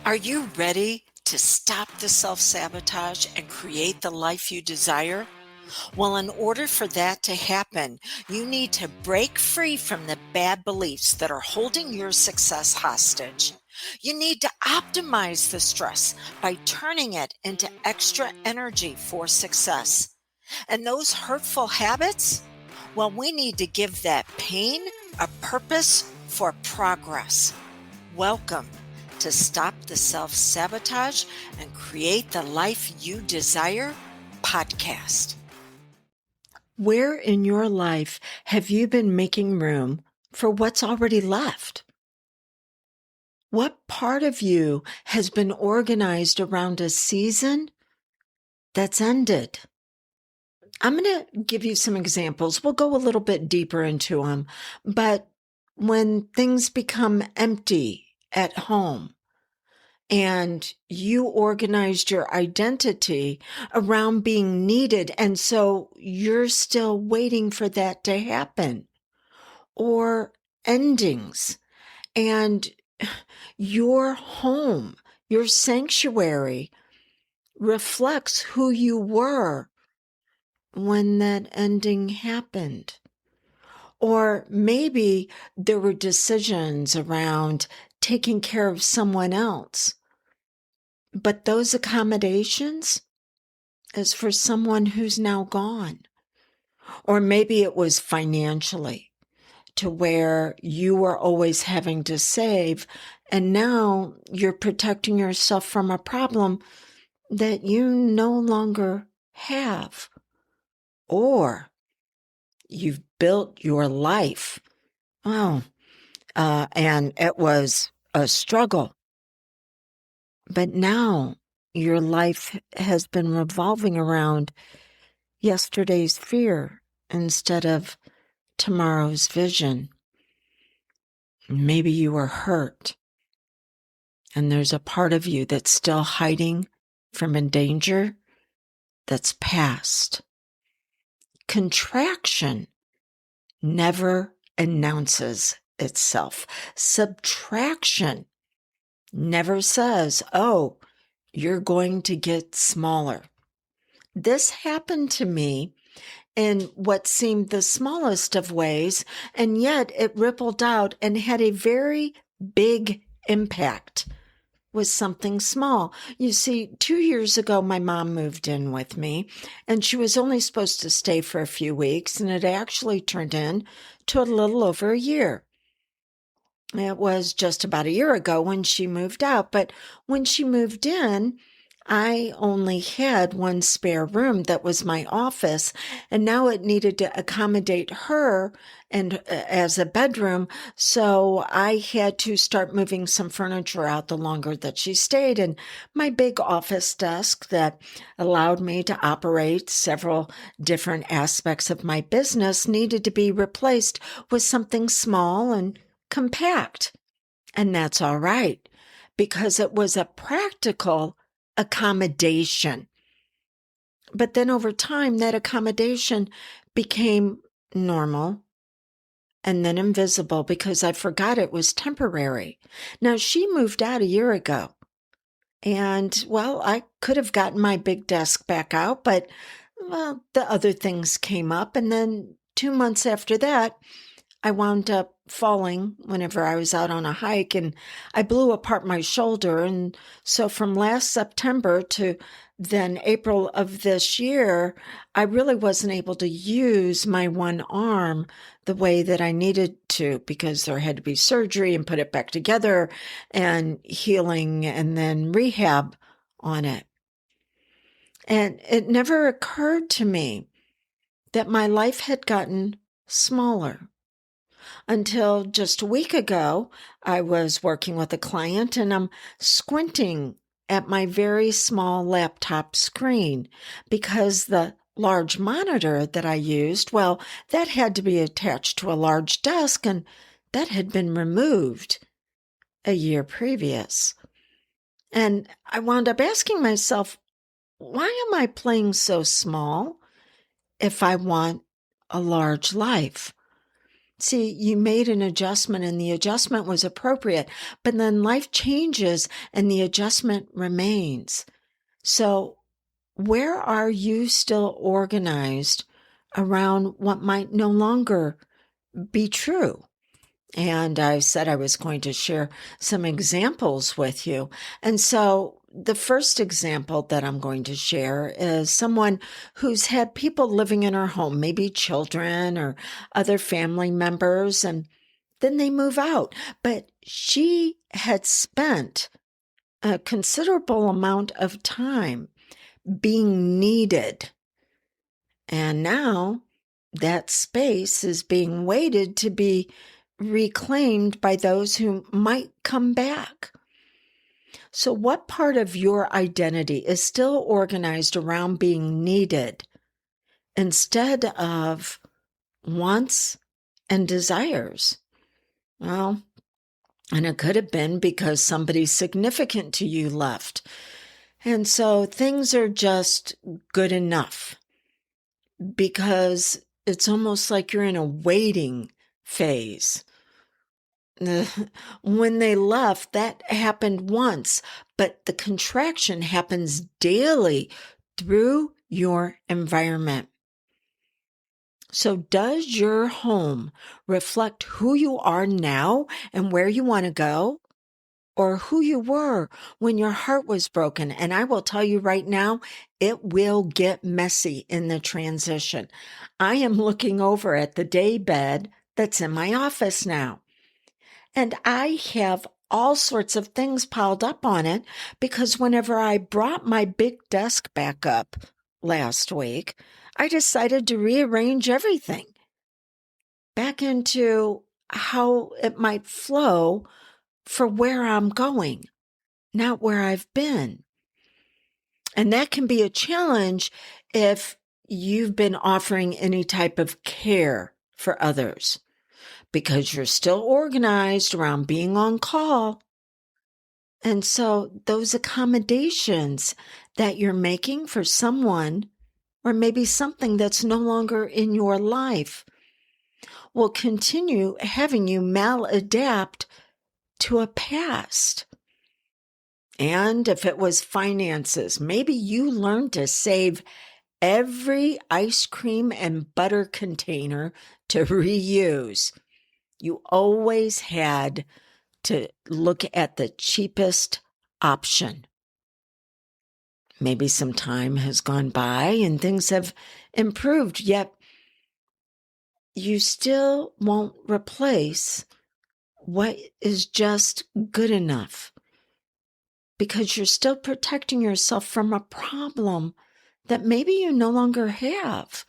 Are you ready to stop the self-sabotage and create the life you desire? Well, in order for that to happen, you need to break free from the bad beliefs that are holding your success hostage. You need to optimize the stress by turning it into extra energy for success. And those hurtful habits? Well, we need to give that pain a purpose for progress. Welcome to Stop the Self Sabotage and Create the Life You Desire podcast. Where in your life have you been making room for what's already left? What part of you has been organized around a season that's ended? I'm going to give you some examples. We'll go a little bit deeper into them. But when things become empty at home, and you organized your identity around being needed. And so you're still waiting for that to happen, or endings. And your home, your sanctuary reflects who you were when that ending happened. Or maybe there were decisions around taking care of someone else. But those accommodations is for someone who's now gone. Or maybe it was financially, to where you were always having to save, and now you're protecting yourself from a problem that you no longer have. Or you've built your life. And it was a struggle. But now your life has been revolving around yesterday's fear instead of tomorrow's vision. Maybe you were hurt, and there's a part of you that's still hiding from a danger that's past. Contraction never announces itself. Subtraction never says, oh, you're going to get smaller. This happened to me in what seemed the smallest of ways, and yet it rippled out and had a very big impact with something small. You see, 2 years ago, my mom moved in with me, and she was only supposed to stay for a few weeks, and it actually turned in to a little over a year. It was just about a year ago when she moved out, but when she moved in, I only had one spare room that was my office, and now it needed to accommodate her and as a bedroom. So I had to start moving some furniture out the longer that she stayed. And my big office desk that allowed me to operate several different aspects of my business needed to be replaced with something small and compact. And that's all right, because it was a practical accommodation. But then over time, that accommodation became normal and then invisible because I forgot it was temporary. Now, she moved out a year ago. And, well, I could have gotten my big desk back out, but, well, the other things came up. And then 2 months after that, I wound up falling whenever I was out on a hike, and I blew apart my shoulder. And so from last September to then April of this year, I really wasn't able to use my one arm the way that I needed to, because there had to be surgery and put it back together and healing and then rehab on it. And it never occurred to me that my life had gotten smaller. Until just a week ago, I was working with a client and I'm squinting at my very small laptop screen because the large monitor that I used, well, that had to be attached to a large desk, and that had been removed a year previous. And I wound up asking myself, why am I playing so small if I want a large life? See, you made an adjustment and the adjustment was appropriate, but then life changes and the adjustment remains. So where are you still organized around what might no longer be true? And I said I was going to share some examples with you. And so the first example that I'm going to share is someone who's had people living in her home, maybe children or other family members, and then they move out. But she had spent a considerable amount of time being needed. And now that space is being waited to be reclaimed by those who might come back. So what part of your identity is still organized around being needed instead of wants and desires? Well, and it could have been because somebody significant to you left. And so things are just good enough because it's almost like you're in a waiting phase. When they left, that happened once, but the contraction happens daily through your environment. So does your home reflect who you are now and where you want to go? Or who you were when your heart was broken? And I will tell you right now, it will get messy in the transition. I am looking over at the day bed that's in my office now. And I have all sorts of things piled up on it because whenever I brought my big desk back up last week, I decided to rearrange everything back into how it might flow for where I'm going, not where I've been. And that can be a challenge if you've been offering any type of care for others, because you're still organized around being on call. And so those accommodations that you're making for someone, or maybe something that's no longer in your life, will continue having you maladapt to a past. And if it was finances, maybe you learned to save every ice cream and butter container to reuse. You always had to look at the cheapest option. Maybe some time has gone by and things have improved, yet you still won't replace what is just good enough because you're still protecting yourself from a problem that maybe you no longer have.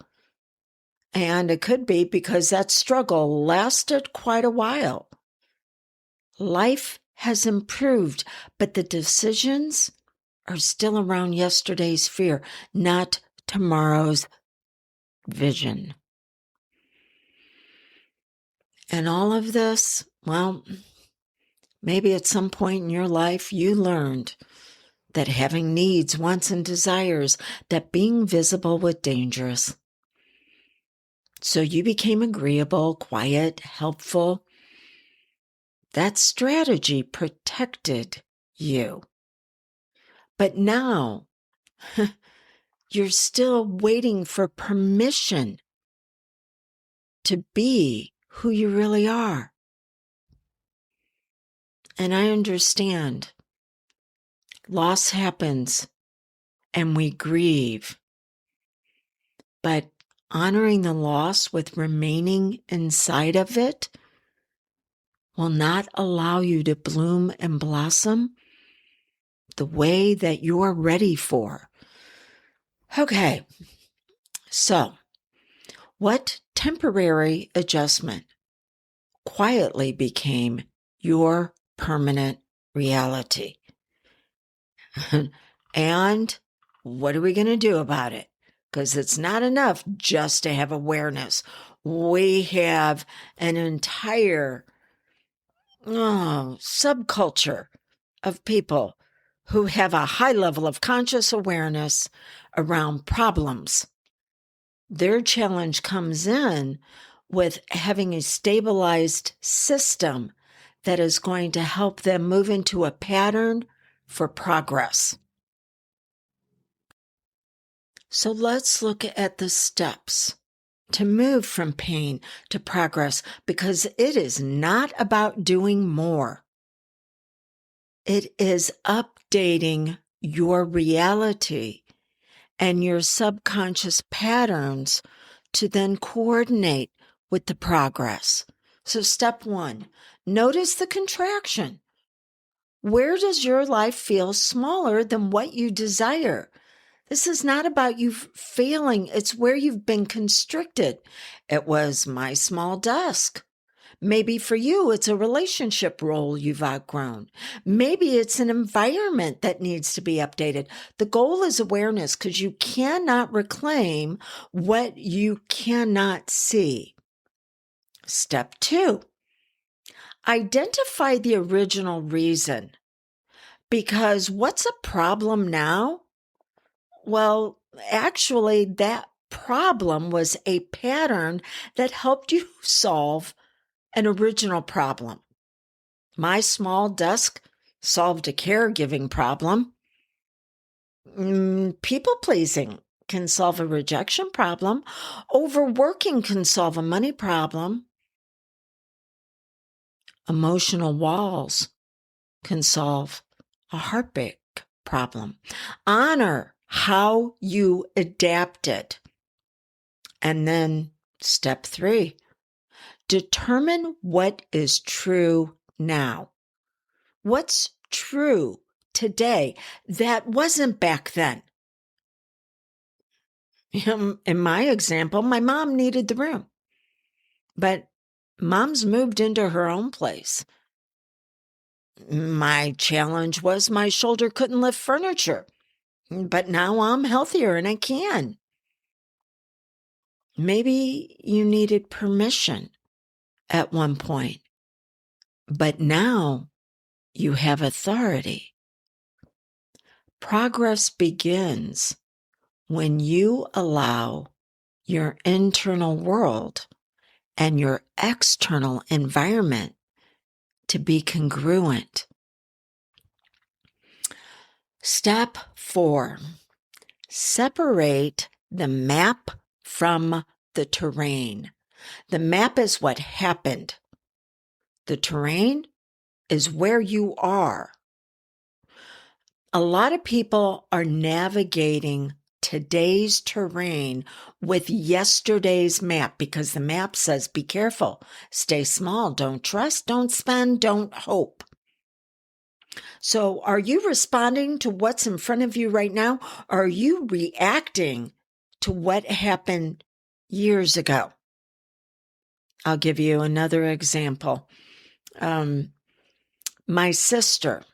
And it could be because that struggle lasted quite a while. Life has improved, but the decisions are still around yesterday's fear, not tomorrow's vision. And all of this, well, maybe at some point in your life you learned that having needs, wants, and desires, that being visible was dangerous. So you became agreeable, quiet, helpful. That strategy protected you. But now you're still waiting for permission to be who you really are. And I understand loss happens and we grieve. But honoring the loss with remaining inside of it will not allow you to bloom and blossom the way that you're ready for. Okay, so what temporary adjustment quietly became your permanent reality? And what are we going to do about it? Because it's not enough just to have awareness. We have an entire subculture of people who have a high level of conscious awareness around problems. Their challenge comes in with having a stabilized system that is going to help them move into a pattern for progress. So let's look at the steps to move from pain to progress, because it is not about doing more. It is updating your reality and your subconscious patterns to then coordinate with the progress. So step 1, notice the contraction. Where does your life feel smaller than what you desire? This is not about you failing. It's where you've been constricted. It was my small desk. Maybe for you, it's a relationship role you've outgrown. Maybe it's an environment that needs to be updated. The goal is awareness, because you cannot reclaim what you cannot see. Step 2, identify the original reason. Because what's a problem now? Well, actually, that problem was a pattern that helped you solve an original problem. My small desk solved a caregiving problem. People pleasing can solve a rejection problem. Overworking can solve a money problem. Emotional walls can solve a heartbreak problem. Honor how you adapted. And then step 3, determine what is true now. What's true today that wasn't back then? In my example, my mom needed the room, but mom's moved into her own place. My challenge was my shoulder couldn't lift furniture, but now I'm healthier and I can. Maybe you needed permission at one point, but now you have authority. Progress begins when you allow your internal world and your external environment to be congruent. Step 4, separate the map from the terrain. The map is what happened. The terrain is where you are. A lot of people are navigating today's terrain with yesterday's map, because the map says, be careful, stay small, don't trust, don't spend, don't hope. So are you responding to what's in front of you right now? Or are you reacting to what happened years ago? I'll give you another example. My sister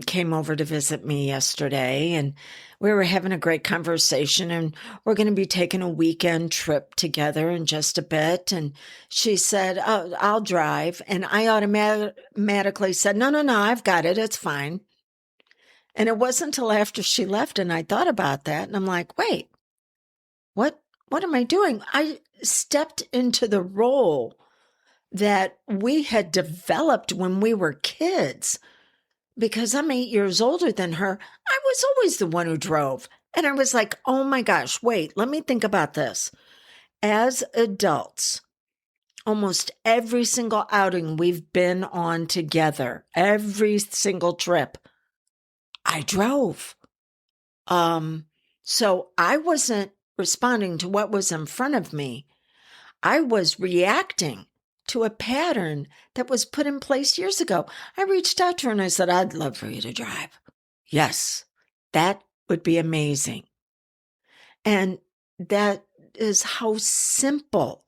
came over to visit me yesterday, and we were having a great conversation, and we're going to be taking a weekend trip together in just a bit. And she said, oh, I'll drive. And I automatically said, no, I've got it. It's fine. And it wasn't until after she left and I thought about that, and I'm like, wait, what am I doing? I stepped into the role that we had developed when we were kids. Because I'm 8 years older than her, I was always the one who drove. And I was like, oh my gosh, wait, let me think about this. As adults, almost every single outing we've been on together, every single trip, I drove. So I wasn't responding to what was in front of me. I was reacting to a pattern that was put in place years ago. I reached out to her and I said, I'd love for you to drive. Yes, that would be amazing. And that is how simple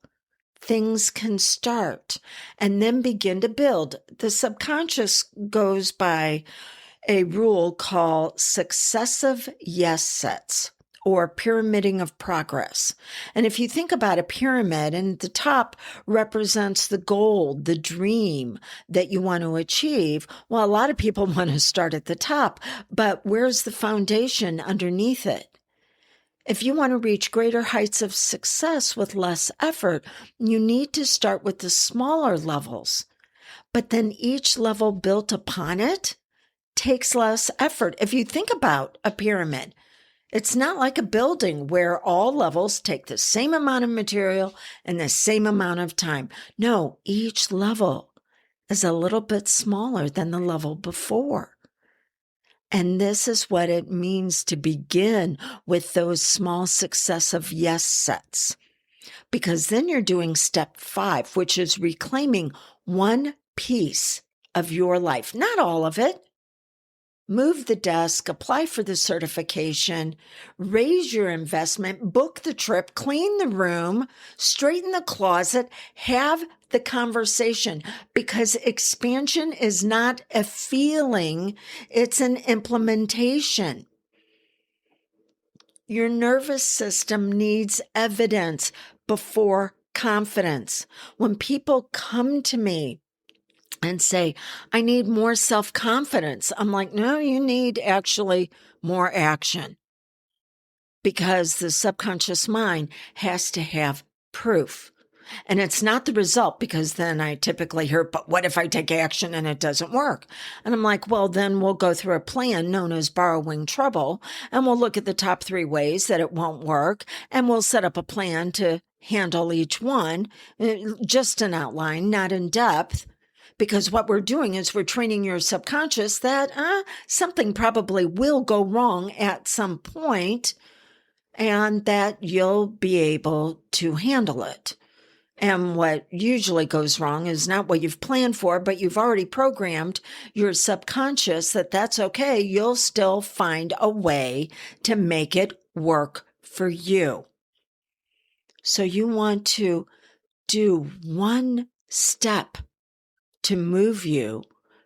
things can start and then begin to build. The subconscious goes by a rule called successive yes sets, or pyramiding of progress. And if you think about a pyramid, and the top represents the goal, the dream that you want to achieve, well, a lot of people want to start at the top, but where's the foundation underneath it? If you want to reach greater heights of success with less effort, you need to start with the smaller levels. But then each level built upon it takes less effort. If you think about a pyramid, it's not like a building where all levels take the same amount of material and the same amount of time. No, each level is a little bit smaller than the level before. And this is what it means to begin with those small successive yes sets. Because then you're doing step 5, which is reclaiming one piece of your life, not all of it. Move the desk, apply for the certification, raise your investment, book the trip, clean the room, straighten the closet, have the conversation, because expansion is not a feeling, it's an implementation. Your nervous system needs evidence before confidence. When people come to me and say, I need more self-confidence, I'm like, no, you need actually more action, because the subconscious mind has to have proof. And it's not the result, because then I typically hear, but what if I take action and it doesn't work? And I'm like, well, then we'll go through a plan known as borrowing trouble, and we'll look at the top 3 ways that it won't work, and we'll set up a plan to handle each one, just an outline, not in depth. Because what we're doing is we're training your subconscious that something probably will go wrong at some point, and that you'll be able to handle it. And what usually goes wrong is not what you've planned for, but you've already programmed your subconscious that that's okay. You'll still find a way to make it work for you. So you want to do one step to move you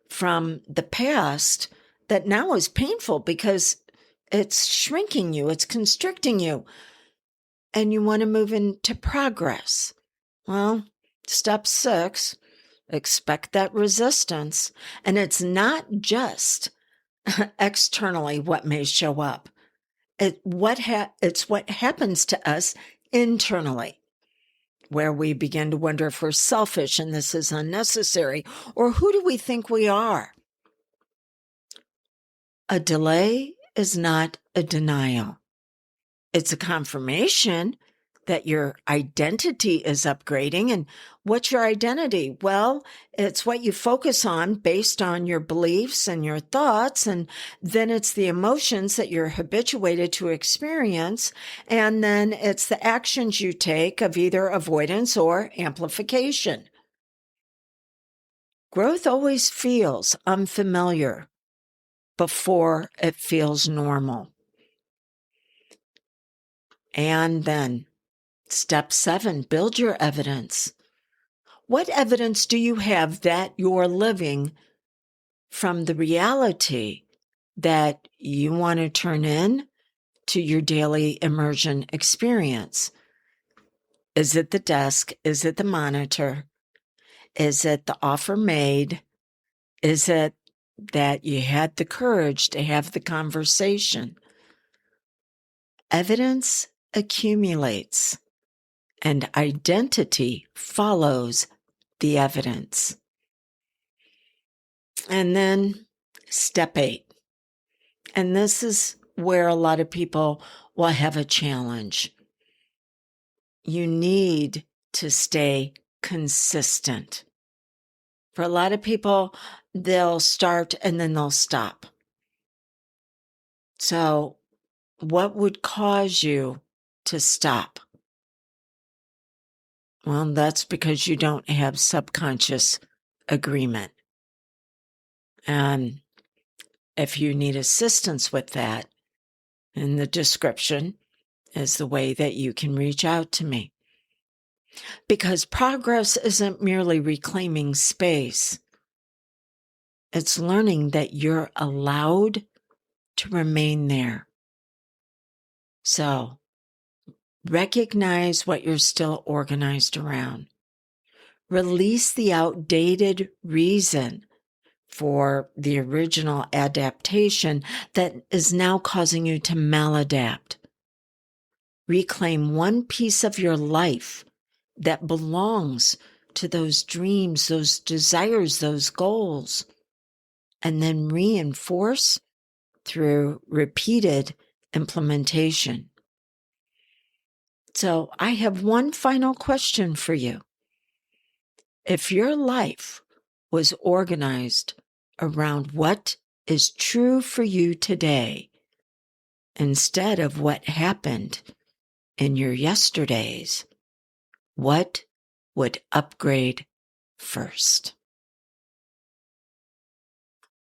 from the past that now is painful because it's shrinking you, it's constricting you, and you want to move into progress. Well, step 6, expect that resistance. And it's not just externally what may show up. It's what happens to us internally, where we begin to wonder if we're selfish and this is unnecessary, or who do we think we are? A delay is not a denial. It's a confirmation that your identity is upgrading. And what's your identity? Well, it's what you focus on based on your beliefs and your thoughts. And then it's the emotions that you're habituated to experience. And then it's the actions you take of either avoidance or amplification. Growth always feels unfamiliar before it feels normal. And then step 7, build your evidence. What evidence do you have that you're living from the reality that you want to turn in to your daily immersion experience? Is it the desk? Is it the monitor? Is it the offer made? Is it that you had the courage to have the conversation? Evidence accumulates, and identity follows the evidence. And then step 8. And this is where a lot of people will have a challenge. You need to stay consistent. For a lot of people, they'll start and then they'll stop. So what would cause you to stop? Well, that's because you don't have subconscious agreement. And if you need assistance with that, in the description is the way that you can reach out to me. Because progress isn't merely reclaiming space. It's learning that you're allowed to remain there. So, recognize what you're still organized around. Release the outdated reason for the original adaptation that is now causing you to maladapt. Reclaim one piece of your life that belongs to those dreams, those desires, those goals, and then reinforce through repeated implementation. So I have one final question for you. If your life was organized around what is true for you today, instead of what happened in your yesterdays, what would upgrade first?